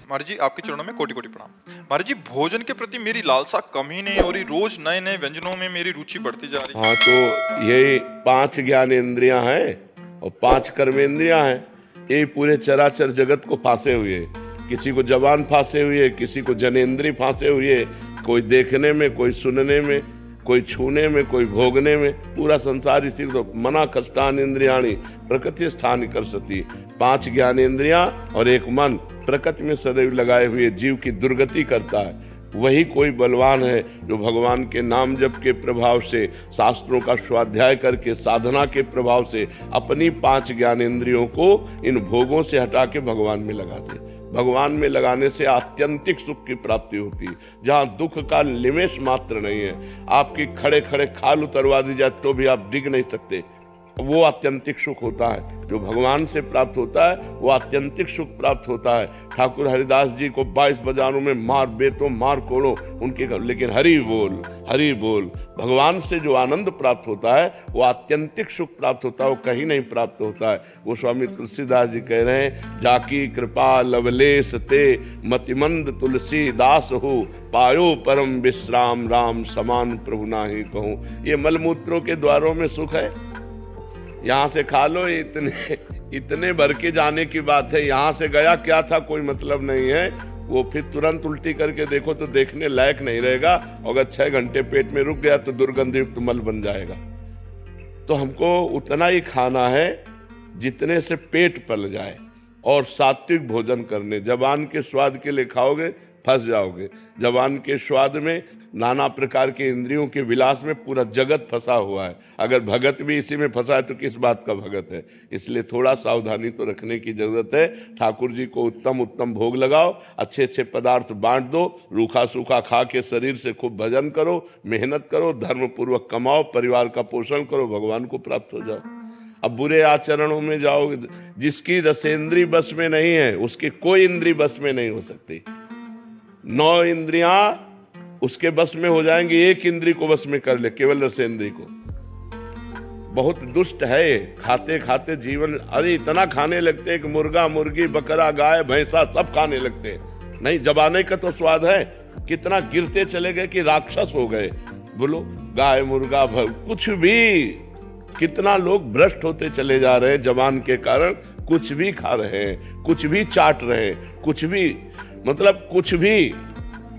महाराज जी आपके चरणों में कोटि कोटि प्रणाम। महाराज जी भोजन के प्रति मेरी लालसा कम ही नहीं हो रही, रोज नए नए व्यंजनों में मेरी रुचि बढ़ती जा रही है। हाँ, तो ये 5 ज्ञानेंद्रियां हैं और 5 कर्मेंद्रियां हैं। ये पूरे चराचर जगत को फांसे हुए, किसी को जबान फांसे हुए, किसी को जनेंद्री फांसे हुए, कोई देखने में, कोई सुनने में, कोई छूने में, कोई भोगने में। पूरा संसार इसी तो मना कष्टान इंद्रियाणी प्रकृति स्थान कर सती। 5 ज्ञानेंद्रियां और एक मन प्रकृति में सदैव लगाए हुए जीव की दुर्गति करता है। वही कोई बलवान है जो भगवान के नाम जप के प्रभाव से, शास्त्रों का स्वाध्याय करके, साधना के प्रभाव से अपनी 5 ज्ञानेंद्रियों को इन भोगों से हटा के भगवान में लगा दे। भगवान में लगाने से आत्यंतिक सुख की प्राप्ति होती है, जहाँ दुख का निमेष मात्र नहीं है। आपकी खड़े खड़े खाल उतरवा दी जाए तो भी आप डिग नहीं सकते। वो आत्यंतिक सुख होता है जो भगवान से प्राप्त होता है, वो आत्यंतिक सुख प्राप्त होता है। ठाकुर हरिदास जी को 22 बाजारों में मार बेतो मार कोड़ो उनके, लेकिन हरि बोल हरि बोल। भगवान से जो आनंद प्राप्त होता है वो आत्यंतिक सुख प्राप्त होता है, वो कहीं नहीं प्राप्त होता है। वो स्वामी तुलसीदास जी कह रहे हैं, जाकी कृपा लवलेश ते मतिमंद तुलसी दास हो, पायो परम विश्राम राम समान प्रभु नाहि कहूँ। ये मलमूत्रों के द्वारों में सुख है, यहाँ से खा लो, इतने भर के जाने की बात है। यहाँ से गया क्या था कोई मतलब नहीं है। वो फिर तुरंत उल्टी करके देखो तो देखने लायक नहीं रहेगा। अगर 6 घंटे पेट में रुक गया तो दुर्गंधयुक्त मल बन जाएगा। तो हमको उतना ही खाना है जितने से पेट पल जाए, और सात्विक भोजन करने। जबान के स्वाद के लिए खाओगे फंस जाओगे। जबान के स्वाद में, नाना प्रकार के इंद्रियों के विलास में पूरा जगत फंसा हुआ है। अगर भगत भी इसी में फंसा है तो किस बात का भगत है। इसलिए थोड़ा सावधानी तो रखने की जरूरत है। ठाकुर जी को उत्तम उत्तम भोग लगाओ, अच्छे अच्छे पदार्थ बांट दो, रूखा सूखा खा के शरीर से खूब भजन करो, मेहनत करो, धर्म पूर्वक कमाओ, परिवार का पोषण करो, भगवान को प्राप्त हो जाओ। अब बुरे आचरणों में जाओगे, जिसकी रसेंद्री बस में नहीं है उसकी कोई इंद्री बस में नहीं हो सकती। 9 इंद्रियां उसके बस में हो जाएंगी, एक इंद्री को बस में कर ले, केवल रसेंद्री को। बहुत दुष्ट है। खाते खाते जीवन, अरे इतना खाने लगते हैं कि मुर्गा मुर्गी बकरा गाय भैंसा सब खाने लगते हैं। नहीं, जबाने का तो स्वाद है। कितना गिरते चले गए कि राक्षस हो गए। बोलो, गाय मुर्गा कुछ भी, कितना लोग भ्रष्ट होते चले जा रहे हैं जबान के कारण। कुछ भी खा रहे हैं, कुछ भी चाट रहे हैं, कुछ भी, मतलब कुछ भी।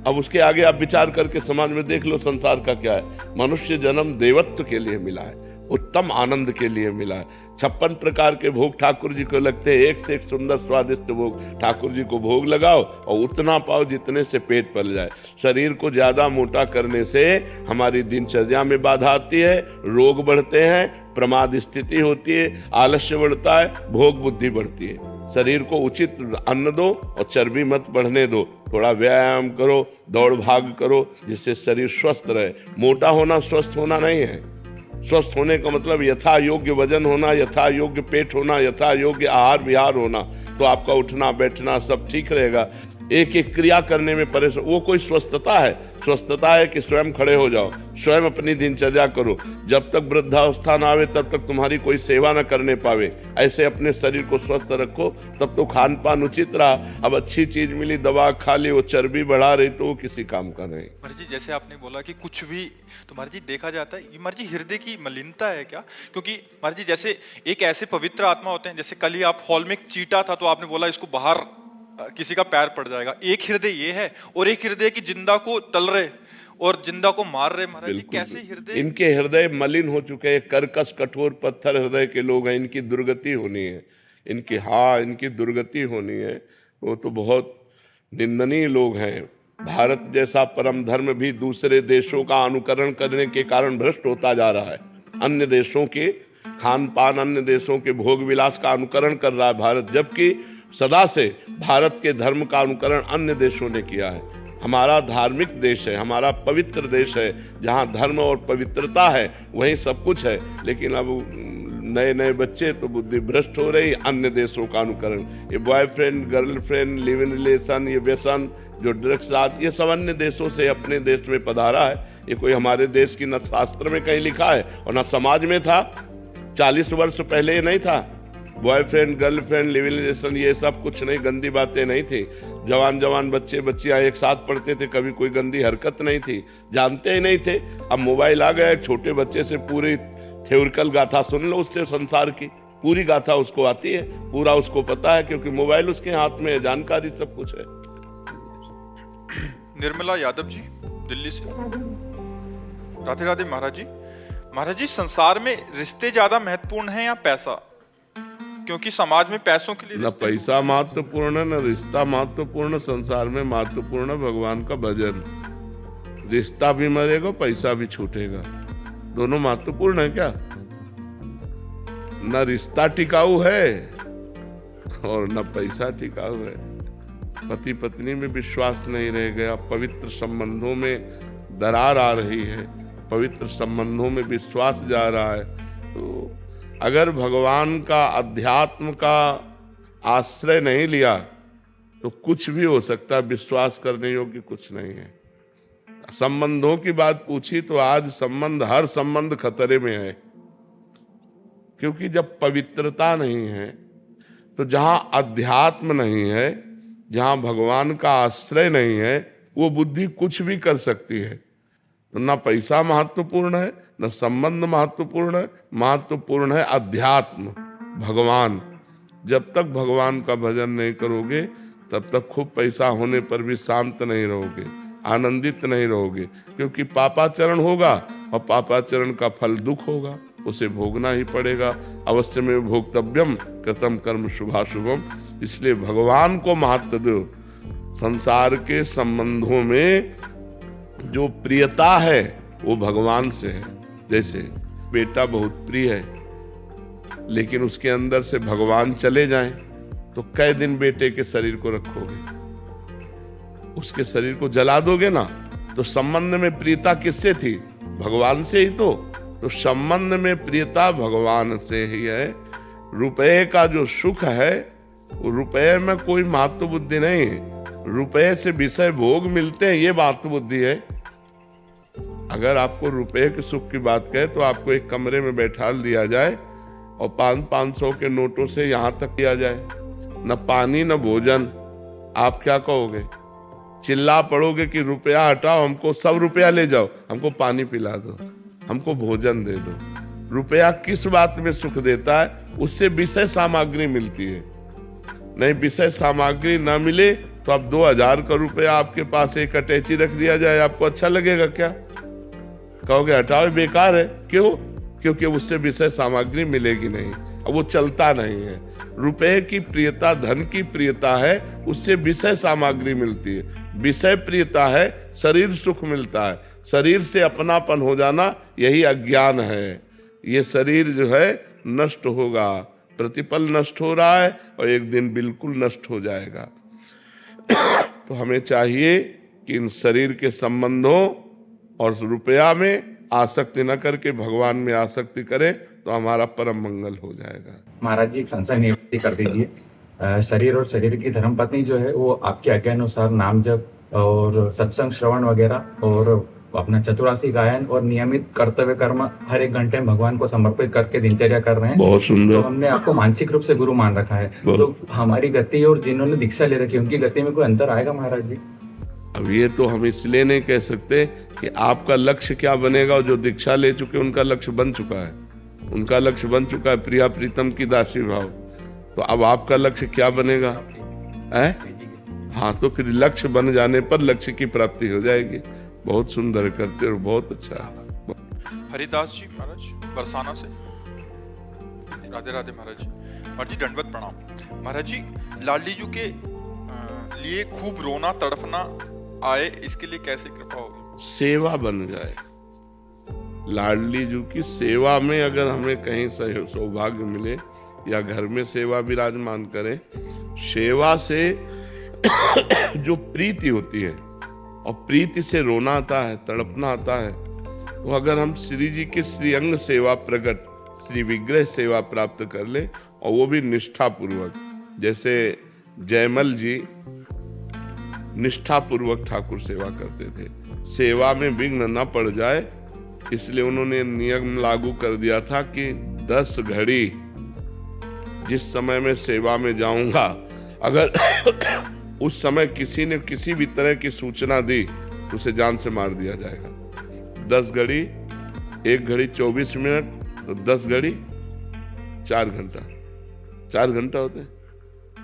अब उसके आगे आप विचार करके समाज में देख लो संसार का क्या है। मनुष्य जन्म देवत्व के लिए मिला है, उत्तम आनंद के लिए मिला है। 56 प्रकार के भोग ठाकुर जी को लगते हैं, एक से एक सुंदर स्वादिष्ट भोग ठाकुर जी को भोग लगाओ और उतना पाओ जितने से पेट पल जाए। शरीर को ज्यादा मोटा करने से हमारी दिनचर्या में बाधा आती है, रोग बढ़ते हैं, प्रमाद स्थिति होती है, आलस्य बढ़ता है, भोग बुद्धि बढ़ती है। शरीर को उचित अन्न दो और चर्बी मत बढ़ने दो। थोड़ा व्यायाम करो, दौड़ भाग करो, जिससे शरीर स्वस्थ रहे। मोटा होना स्वस्थ होना नहीं है। स्वस्थ होने का मतलब यथा योग्य वजन होना, यथा योग्य पेट होना, यथा योग्य आहार विहार होना, तो आपका उठना बैठना सब ठीक रहेगा। एक एक क्रिया करने में परेशान, वो कोई स्वस्थता है? स्वस्थता है कि स्वयं खड़े हो जाओ, स्वयं अपनी दिनचर्या करो। जब तक वृद्धावस्था ना आवे तब तक तुम्हारी कोई सेवा न करने पावे, ऐसे अपने शरीर को स्वस्थ रखो, तब तो खान पान उचित रहा। अब अच्छी चीज मिली, दवा खा ली, वो चर्बी बढ़ा रही, तो वो किसी काम का नहीं। महाराज जी जैसे आपने बोला कि कुछ भी, तो महाराज जी देखा जाता है ये महाराज जी हृदय की मलिनता है क्या? क्योंकि महाराज जी जैसे एक ऐसे पवित्र आत्मा होते हैं, जैसे कल ही आप हॉल में एक चीटा था तो आपने बोला इसको बाहर किसी का पैर पड़ जाएगा। एक हृदय ये है और एक हृदय की जिंदा को तल रहे और जिंदा को मार रहे। महाराज जी कैसे हृदय, इनके हृदय मलिन हो चुके हैं, कर्कश कठोर पत्थर हृदय के लोग हैं। इनकी दुर्गति होनी है, इनकी दुर्गति होनी है। वो तो बहुत निंदनीय लोग हैं। भारत जैसा परम धर्म भी दूसरे देशों का अनुकरण करने के कारण भ्रष्ट होता जा रहा है। अन्य देशों के खान पान, अन्य देशों के भोग विलास का अनुकरण कर रहा है भारत, जबकि सदा से भारत के धर्म का अनुकरण अन्य देशों ने किया है। हमारा धार्मिक देश है, हमारा पवित्र देश है, जहाँ धर्म और पवित्रता है वहीं सब कुछ है। लेकिन अब नए नए बच्चे तो बुद्धि भ्रष्ट हो रही, अन्य देशों का अनुकरण। ये boyfriend girlfriend live in relation, ये व्यसन, जो ड्रग्स आदि, ये सब अन्य देशों से अपने देश में पधारा है। ये कोई हमारे देश की न शास्त्र में कहीं लिखा है और न समाज में था। 40 वर्ष पहले ये नहीं था। Boyfriend girlfriend live in relation ये सब कुछ नहीं, गंदी बातें नहीं थी। जवान जवान बच्चे बच्चियां एक साथ पढ़ते थे, कभी कोई गंदी हरकत नहीं थी, जानते ही नहीं थे। अब मोबाइल आ गया, एक छोटे बच्चे से पूरी थ्योरिकल गाथा सुन लो, उससे संसार की पूरी गाथा उसको आती है, पूरा उसको पता है, क्योंकि मोबाइल उसके हाथ में है, जानकारी सब कुछ है। निर्मला यादव जी दिल्ली से। राधे राधे महाराज जी। महाराज जी, संसार में रिश्ते ज्यादा महत्वपूर्ण हैं या पैसा? क्योंकि समाज में पैसों के लिए न पैसा महत्वपूर्ण है, न रिश्ता महत्वपूर्ण। संसार में महत्वपूर्ण भगवान का भजन। रिश्ता भी मरेगा, पैसा भी छूटेगा, दोनों महत्वपूर्ण है क्या? न रिश्ता टिकाऊ है और न पैसा टिकाऊ है। पति पत्नी में विश्वास नहीं रह गया, पवित्र संबंधों में दरार आ रही है, पवित्र संबंधों में विश्वास जा रहा है। तो अगर भगवान का, अध्यात्म का आश्रय नहीं लिया तो कुछ भी हो सकता है, विश्वास करने योग्य कुछ नहीं है। संबंधों की बात पूछी तो आज संबंध, हर संबंध खतरे में है, क्योंकि जब पवित्रता नहीं है तो जहां अध्यात्म नहीं है, जहां भगवान का आश्रय नहीं है, वो बुद्धि कुछ भी कर सकती है। तो ना पैसा महत्वपूर्ण है, न संबंध महत्वपूर्ण है, महत्वपूर्ण है अध्यात्म, भगवान। जब तक भगवान का भजन नहीं करोगे तब तक खूब पैसा होने पर भी शांत नहीं रहोगे, आनंदित नहीं रहोगे, क्योंकि पापाचरण होगा और पापाचरण का फल दुख होगा, उसे भोगना ही पड़ेगा। अवश्य में भोक्तव्यम कृतम कर्म शुभाशुभम। इसलिए भगवान को महत्व दो। संसार के संबंधों में जो प्रियता है वो भगवान से है। जैसे बेटा बहुत प्रिय है, लेकिन उसके अंदर से भगवान चले जाएं तो कै दिन बेटे के शरीर को रखोगे? उसके शरीर को जला दोगे ना। तो संबंध में प्रियता किससे थी? भगवान से ही। तो संबंध में प्रियता भगवान से ही है। रुपए का जो सुख है, रुपए में कोई महत्व बुद्धि नहीं है। रुपए से विषय भोग मिलते हैं, ये महत्व बुद्धि है। अगर आपको रुपए के सुख की बात कहे तो आपको एक कमरे में बैठा दिया जाए और 500 के नोटों से यहां तक दिया जाए, न पानी न भोजन, आप क्या कहोगे? चिल्ला पड़ोगे कि रुपया हटाओ, हमको 100 रुपया ले जाओ, हमको पानी पिला दो, हमको भोजन दे दो। रुपया किस बात में सुख देता है? उससे विषय सामग्री मिलती है। नहीं, विषय सामग्री ना मिले तो अब 2000 का रुपया आपके पास एक अटैची रख दिया जाए, आपको अच्छा लगेगा क्या? कहोगे हटाओ, बेकार है। क्यों? क्योंकि उससे विषय सामग्री मिलेगी नहीं, अब वो चलता नहीं है। रुपए की प्रियता, धन की प्रियता है, उससे विषय सामग्री मिलती है। विषय प्रियता है, शरीर सुख मिलता है। शरीर से अपनापन हो जाना, यही अज्ञान है। ये शरीर जो है नष्ट होगा, प्रतिपल नष्ट हो रहा है और एक दिन बिल्कुल नष्ट हो जाएगा। तो हमें चाहिए कि इन शरीर के संबंधों और रुपया में आसक्ति न करके भगवान में आसक्ति करें तो हमारा परम मंगल हो जाएगा। महाराज जी, एक संशय निवृत्ति कर दीजिए। शरीर और शरीर की धर्मपत्नी जो है वो आपके आज्ञा अनुसार नाम जप और सत्संग श्रवण वगैरह और अपना चतुरासी गायन और नियमित कर्तव्य कर्म हर एक घंटे में भगवान को समर्पित करके दिनचर्या कर रहे हैं। बहुत सुंदर। तो हमने आपको मानसिक रूप से गुरु मान रखा है। तो हमारी गति और जिन्होंने दीक्षा ले रखी है उनकी गति में कोई अंतर आएगा महाराज जी? अब ये तो हम इसलिए नहीं कह सकते कि आपका लक्ष्य क्या बनेगा, और जो दीक्षा ले चुके उनका लक्ष्य बन चुका है। उनका लक्ष्य बन चुका है प्रिया प्रीतम की दासी भाव। तो अब आपका लक्ष्य क्या बनेगा? हाँ, तो फिर लक्ष्य बन जाने पर लक्ष्य की प्राप्ति हो जाएगी। बहुत सुंदर करते और बहुत अच्छा। हरिदास जी महाराज बरसाना से। राधे राधे महाराज जी। महाराज जी दंडवत प्रणाम। महाराज जी, लाडली जी के लिए खूब रोना तड़पना आए, इसके लिए कैसे कृपा होगी? सेवा बन जाए। लाडली जी की सेवा में अगर हमें कहीं सौभाग्य मिले या घर में सेवा विराजमान करे, सेवा से जो प्रीति होती है और प्रीति से रोना आता है, तड़पना आता है, तो अगर हम श्री जी की श्रीअंग सेवा प्रकट, श्री विग्रह सेवा प्राप्त कर ले, और वो भी निष्ठा पूर्वक, जैसे जयमल जी निष्ठा पूर्वक ठाकुर सेवा करते थे, सेवा में विघ्न न पड़ जाए, इसलिए उन्होंने नियम लागू कर दिया था कि 10 घड़ी जिस समय में सेवा में जाऊंगा, अगर उस समय किसी ने किसी भी तरह की सूचना दी तो उसे जान से मार दिया जाएगा। 10 घड़ी, 1 घड़ी 24 मिनट, तो 10 घड़ी 4 घंटा, 4 घंटा होते हैं।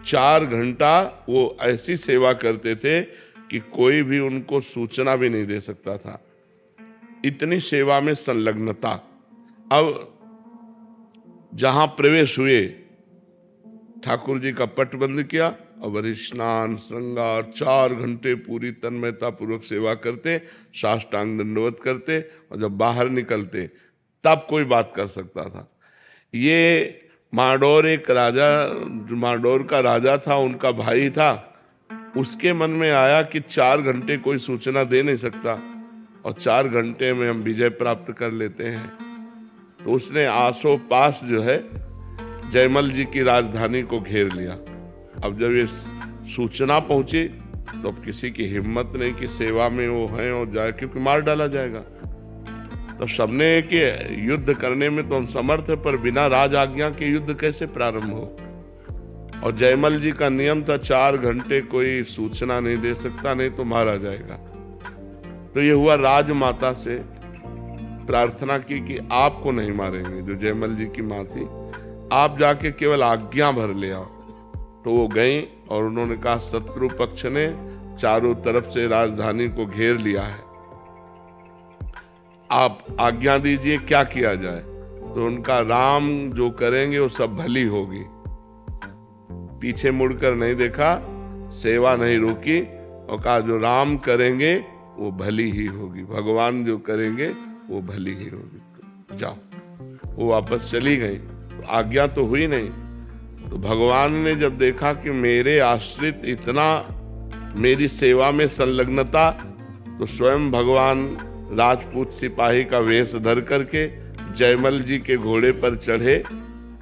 4 घंटा वो ऐसी सेवा करते थे कि कोई भी उनको सूचना भी नहीं दे सकता था, इतनी सेवा में संलग्नता। अब जहां प्रवेश हुए, ठाकुर जी का पट बंद किया और वही स्नान श्रृंगार 4 घंटे पूरी तन्मयता पूर्वक सेवा करते, साष्टांग दंडवत करते, और जब बाहर निकलते तब कोई बात कर सकता था। ये माडोर एक राजा, माडोर का राजा था, उनका भाई था, उसके मन में आया कि 4 घंटे कोई सूचना दे नहीं सकता और 4 घंटे में हम विजय प्राप्त कर लेते हैं। तो उसने आसो पास जो है जयमल जी की राजधानी को घेर लिया। अब जब ये सूचना पहुंची तो अब किसी की हिम्मत नहीं कि सेवा में वो हैं और जाए, क्योंकि मार डाला जाएगा। तो सबने कि युद्ध करने में तो हम समर्थ है, पर बिना राज आज्ञा के युद्ध कैसे प्रारंभ हो। और जयमल जी का नियम था 4 घंटे कोई सूचना नहीं दे सकता, नहीं तो मारा जाएगा। तो ये हुआ, राजमाता से प्रार्थना की कि आपको नहीं मारेंगे, जो जयमल जी की माँ थी, आप जाके केवल आज्ञा भर ले आओ। तो वो गई और उन्होंने कहा शत्रु पक्ष ने चारों तरफ से राजधानी को घेर लिया है, आप आज्ञा दीजिए क्या किया जाए। तो उनका राम जो करेंगे वो सब भली होगी। पीछे मुड़कर नहीं देखा, सेवा नहीं रोकी और कहा जो राम करेंगे वो भली ही होगी, भगवान जो करेंगे वो भली ही होगी, जाओ। वो वापस चली गई, तो आज्ञा तो हुई नहीं। तो भगवान ने जब देखा कि मेरे आश्रित इतना मेरी सेवा में संलग्नता, तो स्वयं भगवान राजपूत सिपाही का वेश धर करके जयमल जी के घोड़े पर चढ़े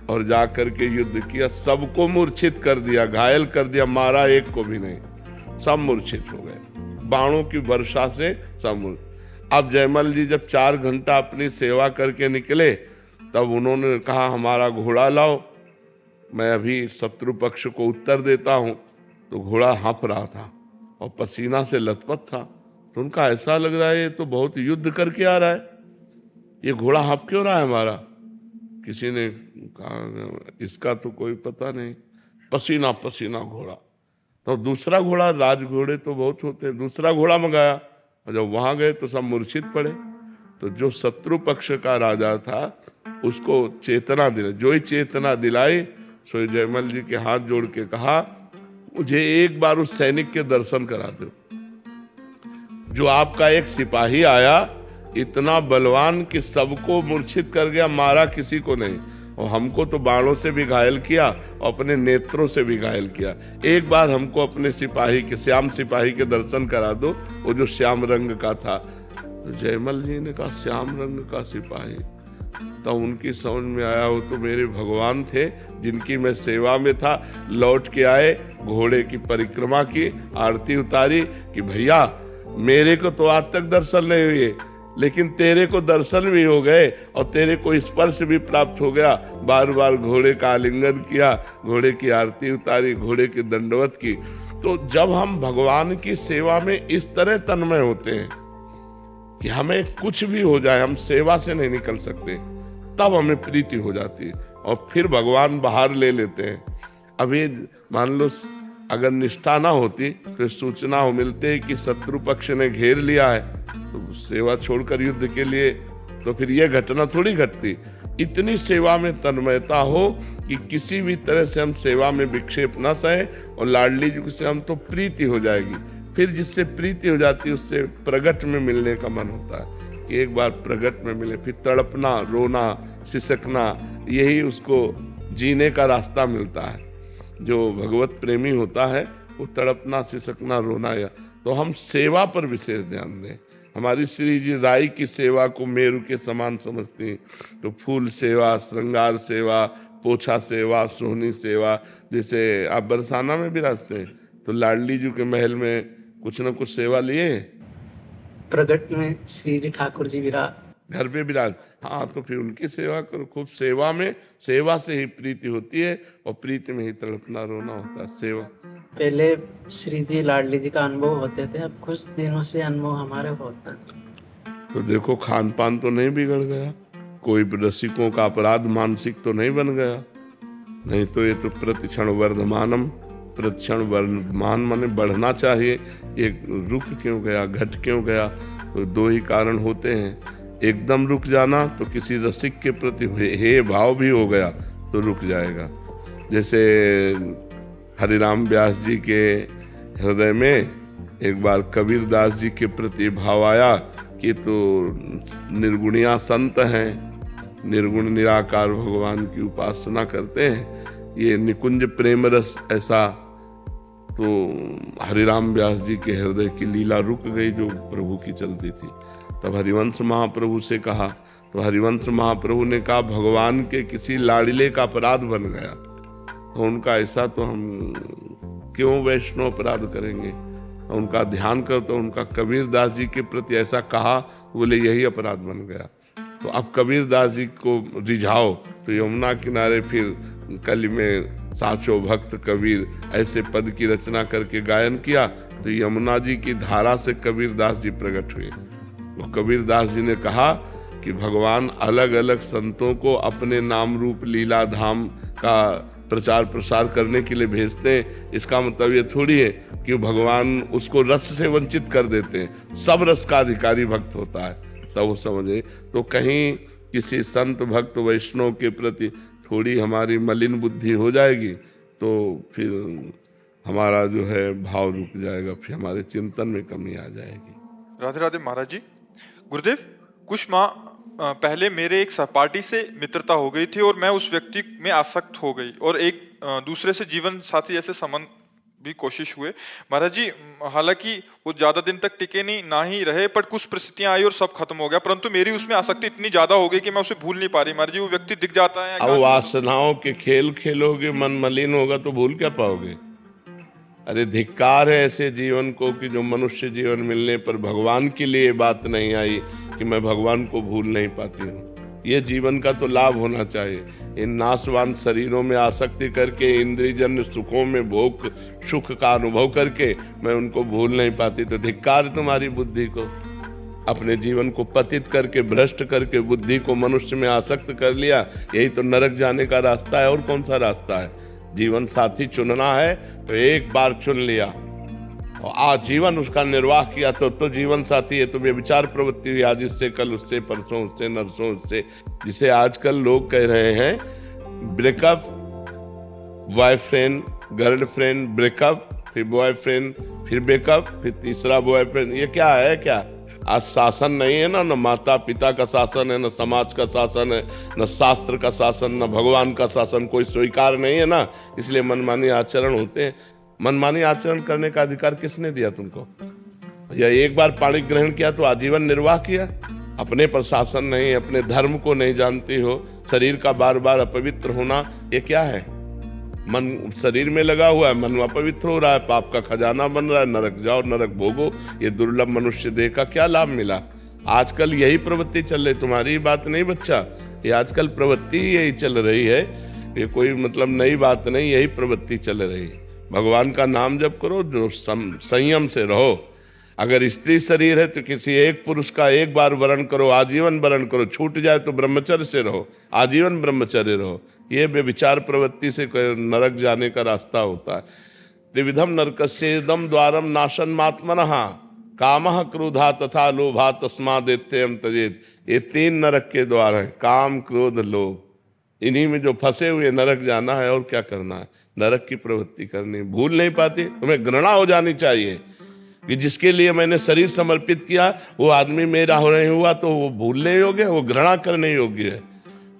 और जाकर के युद्ध किया, सबको मूर्छित कर दिया, घायल कर दिया, मारा एक को भी नहीं, सब मूर्छित हो गए बाणों की वर्षा से, सब। अब जयमल जी जब 4 घंटा अपनी सेवा करके निकले, तब उन्होंने कहा हमारा घोड़ा लाओ, मैं अभी शत्रु पक्ष को उत्तर देता हूं। तो घोड़ा हाँफ रहा था और पसीना से लथपथ था। तो उनका ऐसा लग रहा है ये तो बहुत युद्ध करके आ रहा है, ये घोड़ा हाँफ क्यों रहा है हमारा। किसी ने कहा इसका तो कोई पता नहीं, पसीना पसीना घोड़ा। तो दूसरा घोड़ा, राज घोड़े तो बहुत होते हैं, दूसरा घोड़ा मंगाया, और जब वहां गए तो सब मूर्छित पड़े। तो जो शत्रु पक्ष का राजा था उसको चेतना दिला, जो ही चेतना दिलाई, सो जयमल जी के हाथ जोड़ के कहा मुझे एक बार उस सैनिक के दर्शन करा दो, जो आपका एक सिपाही आया इतना बलवान कि सबको मूर्छित कर गया, मारा किसी को नहीं, और हमको तो बाणों से भी घायल किया और अपने नेत्रों से भी घायल किया। एक बार हमको अपने सिपाही के, श्याम सिपाही के दर्शन करा दो, वो जो श्याम रंग का था। तो जयमल जी ने कहा श्याम रंग का सिपाही। तो उनकी समझ में आया वो तो मेरे भगवान थे जिनकी मैं सेवा में था। लौट के आए, घोड़े की परिक्रमा की, आरती उतारी कि भैया मेरे को तो आज तक दर्शन नहीं हुए, लेकिन तेरे को दर्शन भी हो गए और तेरे को स्पर्श भी प्राप्त हो गया। बार बार घोड़े का आलिंगन किया, घोड़े की आरती उतारी, घोड़े की दंडवत की। तो जब हम भगवान की सेवा में इस तरह तन्मय होते हैं कि हमें कुछ भी हो जाए, हम सेवा से नहीं निकल सकते, तब हमें प्रीति हो जाती है और फिर भगवान बाहर ले लेते हैं। अभी मान लो अगर निष्ठा ना होती तो सूचना हो मिलते कि शत्रु पक्ष ने घेर लिया है, तो सेवा छोड़कर युद्ध के लिए, तो फिर यह घटना थोड़ी घटती। इतनी सेवा में तन्मयता हो कि किसी भी तरह से हम सेवा में विक्षेप न सहे, और लाडली जी से हम तो प्रीति हो जाएगी। फिर जिससे प्रीति हो जाती है उससे प्रगट में मिलने का मन होता है कि एक बार प्रगट में मिले, फिर तड़पना, रोना, सिसकना, यही उसको जीने का रास्ता मिलता है। जो भगवत प्रेमी होता है वो तड़पना, सिसकना, रोना, या तो हम सेवा पर विशेष ध्यान दें। हमारी श्री जी राई की सेवा को मेरु के समान समझती हैं, तो फूल सेवा, श्रृंगार सेवा, पोछा सेवा, सोहनी सेवा। जैसे आप बरसाना में विराजते हैं तो लाडली जी के महल में कुछ न कुछ सेवा लिए, प्रगट में श्री ठाकुर जी विराज, घर पे विराज, हाँ, तो फिर उनकी सेवा करो खूब। सेवा में, सेवा से ही प्रीति होती है और प्रीति में ही तड़पना रोना होता है। सेवा पहले श्री जी लाडली जी का अनुभव होते थे, अब कुछ दिनों से अनुभव हमारे होता है। तो देखो, खान पान तो नहीं बिगड़ गया, कोई रसिकों का अपराध मानसिक तो नहीं बन गया, नहीं तो ये तो प्रतिक्षण वर्धमानम, प्रतिक्षण वर्धमान माने बढ़ना चाहिए। एक रुक क्यों गया, घट क्यों गया? तो दो ही कारण होते हैं। एकदम रुक जाना तो किसी रसिक के प्रति हे भाव भी हो गया तो रुक जाएगा। जैसे हरिराम व्यास जी के हृदय में एक बार कबीर दास जी के प्रति भाव आया कि तो निर्गुणिया संत हैं, निर्गुण निराकार भगवान की उपासना करते हैं, ये निकुंज प्रेम रस ऐसा। तो हरिराम व्यास जी के हृदय की लीला रुक गई जो प्रभु की चलती थी। तब हरिवंश महाप्रभु से कहा, तो हरिवंश महाप्रभु ने कहा भगवान के किसी लाड़िले का अपराध बन गया, तो उनका ऐसा तो हम क्यों वैष्णव अपराध करेंगे? तो उनका ध्यान कर, तो उनका कबीर दास जी के प्रति ऐसा कहा, बोले यही अपराध बन गया। तो अब कबीर दास जी को रिझाओ, तो यमुना किनारे फिर कली में साचो भक्त कबीर ऐसे पद की रचना करके गायन किया, तो यमुना जी की धारा से कबीर दास जी प्रकट हुए। तो कबीर दास जी ने कहा कि भगवान अलग अलग संतों को अपने नाम रूप लीला धाम का प्रचार प्रसार करने के लिए भेजते हैं। इसका मतलब ये थोड़ी है कि भगवान उसको रस से वंचित कर देते हैं। सब रस का अधिकारी भक्त होता है, तब वो समझे। तो कहीं किसी संत भक्त वैष्णव के प्रति थोड़ी हमारी मलिन बुद्धि हो जाएगी तो फिर हमारा जो है भाव रुक जाएगा, फिर हमारे चिंतन में कमी आ जाएगी। राधे राधे महाराज जी। गुरुदेव, कुछ माह पहले मेरे एक सहपाठी से मित्रता हो गई थी और मैं उस व्यक्ति में आसक्त हो गई और एक दूसरे से जीवन साथी जैसे संबंध भी कोशिश हुए महाराज जी। हालांकि वो ज्यादा दिन तक टिके नहीं, ना ही रहे, पर कुछ परिस्थितियां आई और सब खत्म हो गया। परंतु मेरी उसमें आसक्ति इतनी ज्यादा हो गई कि मैं उसे भूल नहीं पा रही महाराज जी। वो व्यक्ति दिख जाता है। अब वासनाओं के खेल खेलोगे, मन मलिन होगा तो भूल क्या पाओगे? अरे धिक्कार है ऐसे जीवन को कि जो मनुष्य जीवन मिलने पर भगवान के लिए बात नहीं आई कि मैं भगवान को भूल नहीं पाती हूँ। ये जीवन का तो लाभ होना चाहिए। इन नाशवान शरीरों में आसक्ति करके, इंद्रियजन्य सुखों में भोग सुख का अनुभव करके मैं उनको भूल नहीं पाती, तो धिक्कार तुम्हारी बुद्धि को। अपने जीवन को पतित करके, भ्रष्ट करके बुद्धि को मनुष्य में आसक्त कर लिया, यही तो नरक जाने का रास्ता है। और कौन सा रास्ता है? जीवन साथी चुनना है तो एक बार चुन लिया और आजीवन उसका निर्वाह किया तो जीवन साथी है। तो व्यभिचार प्रवृत्ति हुई आज इससे, कल उससे, परसों उससे, नरसों उससे। जिसे आजकल लोग कह रहे हैं ब्रेकअप, बॉयफ्रेंड गर्लफ्रेंड, ब्रेकअप, फिर बॉयफ्रेंड, फिर ब्रेकअप, फिर तीसरा बॉयफ्रेंड। ये क्या है? क्या आज शासन नहीं है ना? न माता पिता का शासन है, न समाज का शासन है, न शास्त्र का शासन, न भगवान का शासन कोई स्वीकार नहीं है ना। इसलिए मनमानी आचरण होते हैं। मनमानी आचरण करने का अधिकार किसने दिया तुमको? या एक बार पाणी ग्रहण किया तो आजीवन निर्वाह किया? अपने पर शासन नहीं, अपने धर्म को नहीं जानती हो, शरीर का बार बार अपवित्र होना, ये क्या है? मन शरीर में लगा हुआ है, मन अपवित्र हो रहा है, पाप का खजाना बन रहा है, नरक जाओ नरक भोगो। ये दुर्लभ मनुष्य देह का क्या लाभ मिला? आजकल यही प्रवृत्ति चल रही, तुम्हारी बात नहीं बच्चा, ये आजकल प्रवृत्ति यही चल रही है। ये कोई मतलब नई बात नहीं, यही प्रवृत्ति चल रही है। भगवान का नाम जप करो, जो संयम से रहो। अगर स्त्री शरीर है तो किसी एक पुरुष का एक बार वरण करो, आजीवन वरण करो। छूट जाए तो ब्रह्मचर्य से रहो, आजीवन ब्रह्मचर्य रहो। ये व्यभिचार प्रवृत्ति से नरक जाने का रास्ता होता है। त्रिविधम नरकस्येदम द्वारम नाशनमात्मनः कामः क्रोधा तथा लोभा तस्मादेत्ययं त्यजेत। ये तीन नरक के द्वार हैं, काम क्रोध लोभ। इन्हीं में जो फंसे हुए नरक जाना है। और क्या करना है? नरक की प्रवृत्ति करनी। भूल नहीं पाती, तुम्हें घृणा हो जानी चाहिए कि जिसके लिए मैंने शरीर समर्पित किया वो आदमी मेरा हो नहीं हुआ तो वो भूलने योग्य है, वो घृणा करने योग्य है।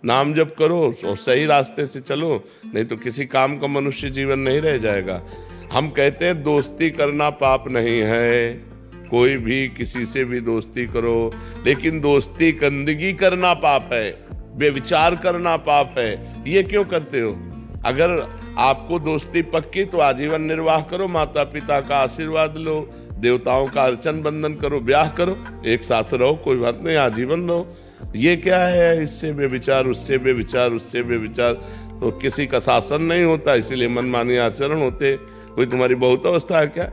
नाम जप करो और सही रास्ते से चलो, नहीं तो किसी काम का मनुष्य जीवन नहीं रह जाएगा। हम कहते हैं दोस्ती करना पाप नहीं है, कोई भी किसी से भी दोस्ती करो, लेकिन दोस्ती गंदगी करना पाप है, बेविचार करना पाप है। ये क्यों करते हो? अगर आपको दोस्ती पक्की तो आजीवन निर्वाह करो, माता पिता का आशीर्वाद लो, देवताओं का अर्चन बंदन करो, ब्याह करो, एक साथ रहो, कोई बात नहीं, आजीवन रहो। ये क्या है, इससे बेविचार, उससे बेविचार, उससे बेविचार। तो किसी का शासन नहीं होता, इसीलिए मनमानी आचरण होते। कोई तुम्हारी बहुत अवस्था है क्या?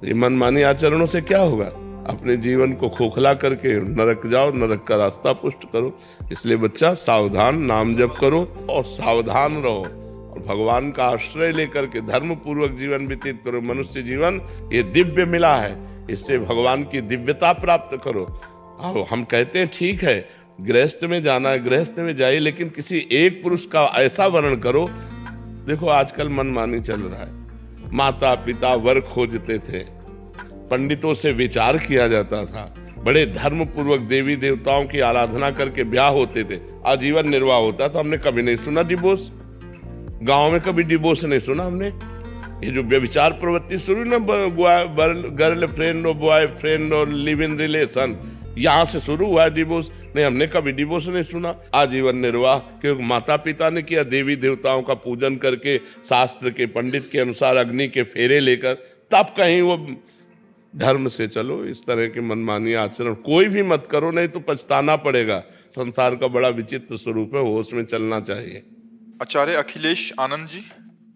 ये मनमानी आचरणों से क्या होगा? अपने जीवन को खोखला करके नरक जाओ, नरक का रास्ता पुष्ट करो। इसलिए बच्चा सावधान नाम जप करो और सावधान रहो और भगवान का आश्रय लेकर के धर्म पूर्वक जीवन व्यतीत करो। मनुष्य जीवन ये दिव्य मिला है, इससे भगवान की दिव्यता प्राप्त करो। अब हम कहते हैं ठीक है गृहस्थ में जाना है, गृहस्थ में जाइए, लेकिन किसी एक पुरुष का ऐसा वर्णन करो। देखो आजकल मनमानी चल रहा है, माता पिता वर खोजते थे, पंडितों से विचार किया जाता था, बड़े धर्म पूर्वक देवी देवताओं की आराधना करके ब्याह होते थे, आजीवन निर्वाह होता था। हमने कभी नहीं सुना डिवोर्स, गांव में कभी डिवोर्स नहीं सुना हमने। ये जो व्यभिचार प्रवृत्ति शुरू ना, गर्ल फ्रेंड और बॉय फ्रेंड और लिव इन रिलेशन, यहां से शुरू हुआ डिवोर्स। नहीं, हमने कभी डिवोर्स नहीं सुना। आजीवन निर्वाह, क्योंकि माता पिता ने किया, देवी देवताओं का पूजन करके शास्त्र के पंडित के अनुसार अग्नि के फेरे लेकर, तब कहीं वो धर्म से चलो। इस तरह के मनमानी आचरण कोई भी मत करो, नहीं तो पछताना पड़ेगा। संसार का बड़ा विचित्र स्वरूप है, होश में चलना चाहिए। आचार्य अखिलेश आनंद जी,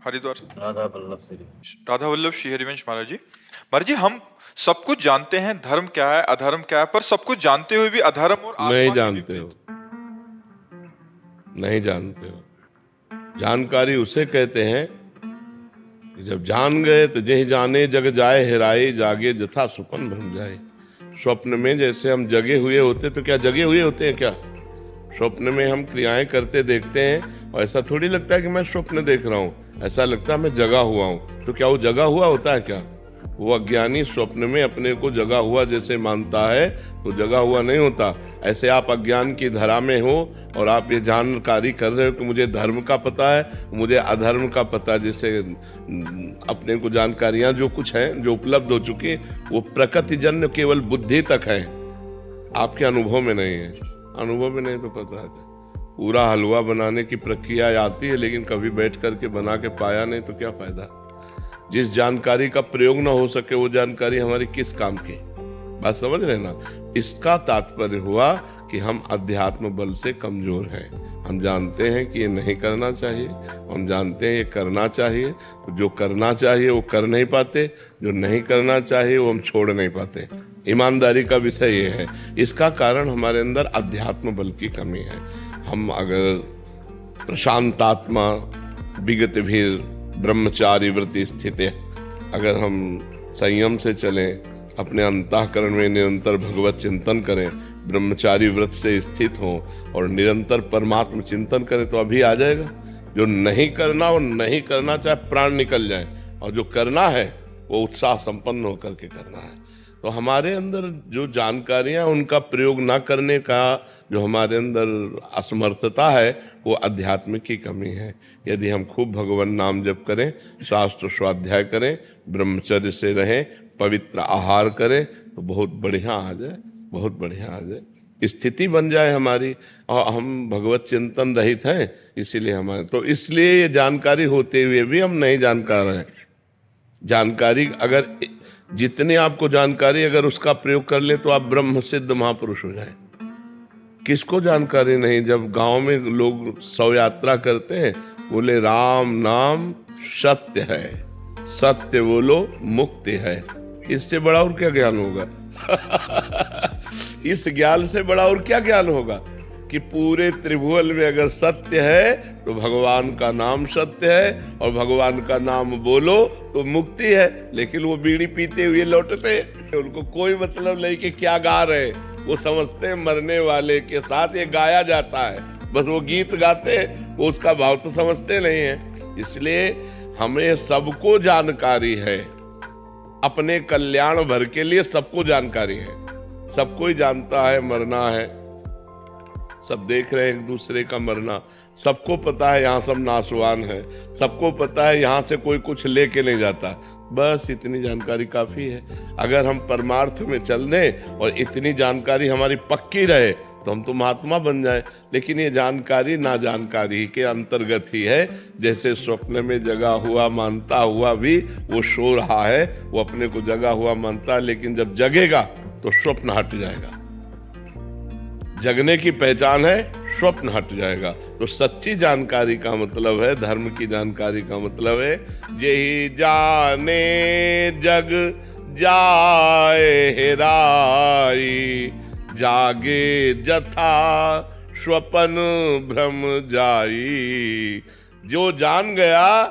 हरिद्वार। राधा वल्लभ श्री हरिवंश महाराज जी, हम सब कुछ जानते हैं धर्म क्या है अधर्म क्या है, पर सब कुछ जानते हुए भी अधर्म और आत्मा नहीं के जानते हो, नहीं जानते हो। जानकारी उसे कहते हैं कि जब जान गए तो जय जाने जग जाए हेराए, जागे जथा सुपन भ्रम जाए। स्वप्न में जैसे हम जगे हुए होते, तो क्या जगे हुए होते हैं क्या? स्वप्न में हम क्रियाएं करते देखते हैं और ऐसा थोड़ी लगता है कि मैं स्वप्न देख रहा हूँ, ऐसा लगता है मैं जगा हुआ हूँ। तो क्या वो जगा हुआ होता है क्या? वो अज्ञानी स्वप्न में अपने को जगा हुआ जैसे मानता है, तो जगा हुआ नहीं होता। ऐसे आप अज्ञान की धरा में हो और आप ये जानकारी कर रहे हो कि मुझे धर्म का पता है, मुझे अधर्म का पता है। जैसे अपने को जानकारियां जो कुछ हैं, जो उपलब्ध हो चुकी, वो प्रकृतिजन्य केवल बुद्धि तक है, आपके अनुभव में नहीं है। अनुभव में नहीं तो पता है। पूरा हलवा बनाने की प्रक्रिया आती है, लेकिन कभी बैठ करके बना के पाया नहीं तो क्या फायदा? जिस जानकारी का प्रयोग ना हो सके, वो जानकारी हमारी किस काम की? बात समझ रहे ना? इसका तात्पर्य हुआ कि हम अध्यात्म बल से कमजोर हैं। हम जानते हैं कि ये नहीं करना चाहिए, हम जानते हैं ये करना चाहिए। तो जो करना चाहिए वो कर नहीं पाते, जो नहीं करना चाहिए वो हम छोड़ नहीं पाते। ईमानदारी का विषय ये है। इसका कारण हमारे अंदर अध्यात्म बल की कमी है। हम अगर प्रशांतात्मा विगत भीर ब्रह्मचारी वृत्ति स्थित है, अगर हम संयम से चलें, अपने अंतःकरण में निरंतर भगवत चिंतन करें, ब्रह्मचारी व्रत से स्थित हों और निरंतर परमात्म चिंतन करें, तो अभी आ जाएगा। जो नहीं करना वो नहीं करना, चाहे प्राण निकल जाए, और जो करना है वो उत्साह संपन्न होकर के करना है। तो हमारे अंदर जो जानकारियां, उनका प्रयोग ना करने का जो हमारे अंदर असमर्थता है, वो अध्यात्म की कमी है। यदि हम खूब भगवान नाम जप करें, शास्त्र स्वाध्याय करें, ब्रह्मचर्य से रहें, पवित्र आहार करें, तो बहुत बढ़िया आ जाए, बहुत बढ़िया आ जाए, स्थिति बन जाए हमारी। और हम भगवत चिंतन रहित हैं, इसीलिए हमारे, तो इसलिए ये जानकारी होते हुए भी हम नहीं जानकार हैं। जानकारी अगर जितने आपको जानकारी, अगर उसका प्रयोग कर ले तो आप ब्रह्म सिद्ध महापुरुष हो जाए। किसको जानकारी नहीं? जब गांव में लोग शव यात्रा करते हैं, बोले राम नाम सत्य है, सत्य बोलो मुक्ति है। इससे बड़ा और क्या ज्ञान होगा? इस ज्ञान से बड़ा और क्या ज्ञान होगा कि पूरे त्रिभुवन में अगर सत्य है तो भगवान का नाम सत्य है, और भगवान का नाम बोलो तो मुक्ति है। लेकिन वो बीड़ी पीते हुए लौटते हैं, उनको कोई मतलब नहीं कि क्या गा रहे। वो समझते हैं मरने वाले के साथ ये गाया जाता है, बस वो गीत गाते हैं, वो उसका भाव तो समझते नहीं है। इसलिए हमें सबको जानकारी है, अपने कल्याण भर के लिए सबको जानकारी है। सबको ही जानता है मरना है, सब देख रहे हैं एक दूसरे का मरना। सबको पता है यहाँ सब नाशवान है, सबको पता है यहाँ से कोई कुछ लेके नहीं जाता। बस इतनी जानकारी काफी है। अगर हम परमार्थ में चल दें और इतनी जानकारी हमारी पक्की रहे तो हम तो महात्मा बन जाए। लेकिन ये जानकारी ना जानकारी के अंतर्गत ही है। जैसे स्वप्न में जगा हुआ मानता हुआ भी वो सो रहा है, वो अपने को जगा हुआ मानता है, लेकिन जब जगेगा तो स्वप्न हट जाएगा। जगने की पहचान है स्वप्न हट जाएगा। तो सच्ची जानकारी का मतलब है, धर्म की जानकारी का मतलब है, जेहि जाने जग जाए हेराई, जागे जथा स्वपन भ्रम जाई। जो जान गया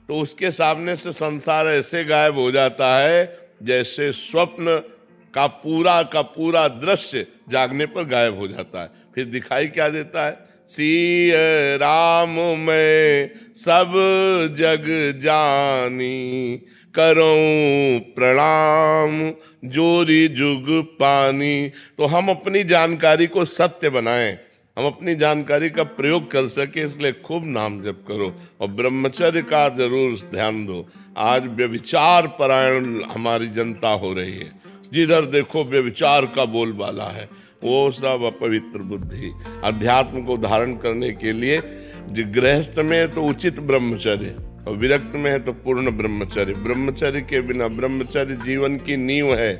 तो उसके सामने से संसार ऐसे गायब हो जाता है जैसे स्वप्न का पूरा दृश्य जागने पर गायब हो जाता है। फिर दिखाई क्या देता है? सिय राम मैं सब जग जानी, करूं प्रणाम जोरी जुग पानी। तो हम अपनी जानकारी को सत्य बनाएं, हम अपनी जानकारी का प्रयोग कर सके, इसलिए खूब नाम जप करो और ब्रह्मचर्य का जरूर ध्यान दो। आज व्यभिचार परायण हमारी जनता हो रही है, जिधर देखो व्यभिचार का बोलबाला है। वो सब अपवित्र बुद्धि। अध्यात्म को धारण करने के लिए गृहस्थ में है तो उचित ब्रह्मचर्य और विरक्त में है तो पूर्ण ब्रह्मचर्य। ब्रह्मचर्य के बिना, ब्रह्मचर्य जीवन की नींव है।